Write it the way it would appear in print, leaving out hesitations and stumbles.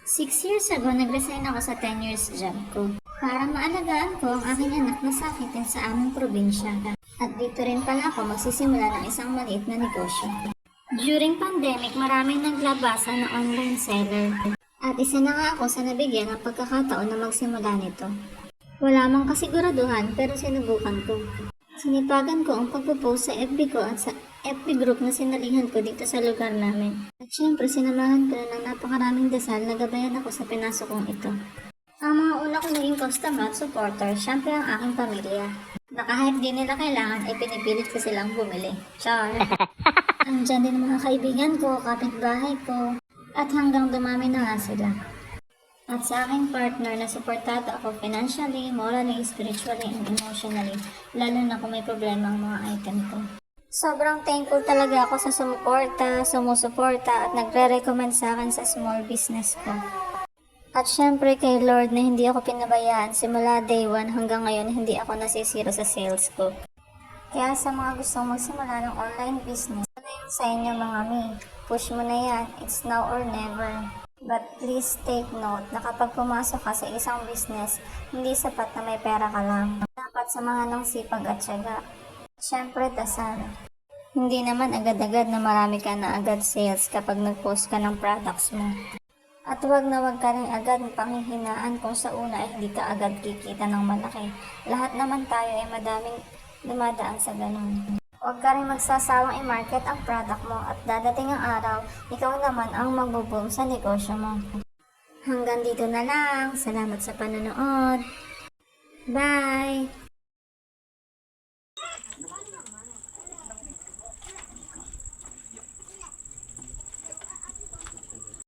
6 years ago, nag-resign ako sa 10 years job ko para maalagaan ko ang aking anak na sakitin sa aming probinsya. At dito rin pala ako magsisimula ng isang maliit na negosyo. During pandemic, maraming naglabasan na online seller. At isa na nga ako sa nabigyan ng pagkakataon na magsimula nito. Wala mang kasiguraduhan pero sinubukan ko. Sinipagan ko ang pagpo-post sa FB ko at sa FB group na sinalihan ko dito sa lugar namin. At syempre sinamahan ko na ng napakaraming dasal na gabayan ako sa pinasok kong ito. Ang mga una kong naging customer at supporter, syempre ang aking pamilya. Na kahit di nila kailangan ay pinipilit ko silang bumili. Char! Andiyan din ang mga kaibigan ko, kapitbahay ko, at hanggang dumami na nga sila. At sa aking partner na suportado ako financially, morally, spiritually, and emotionally, lalo na kung may problema ang mga item ko. Sobrang thankful talaga ako sa sumusuporta at nagre-recommend sa akin sa small business ko. At syempre kay Lord na hindi ako pinabayaan simula day 1 hanggang ngayon hindi ako nasisiro sa sales ko. Kaya sa mga gustong magsimula ng online business, ano yun sa inyo mga mi? Push mo na yan, it's now or never. But please take note na kapag pumasok ka sa isang business, hindi sapat na may pera ka lang. Dapat sa mga ng sipag at syaga. Siyempre dasal. Hindi naman agad-agad na marami ka na agad sales kapag nag-post ka ng products mo. At wag na wag ka rin agad panghihinaan kung sa una ay hindi ka agad kikita ng malaki. Lahat naman tayo ay madaming dumadaan sa ganun. Huwag ka rin magsasawang i-market ang product mo at dadating ang araw, ikaw naman ang magbo-boom sa negosyo mo. Hanggang dito na lang. Salamat sa panonood. Bye!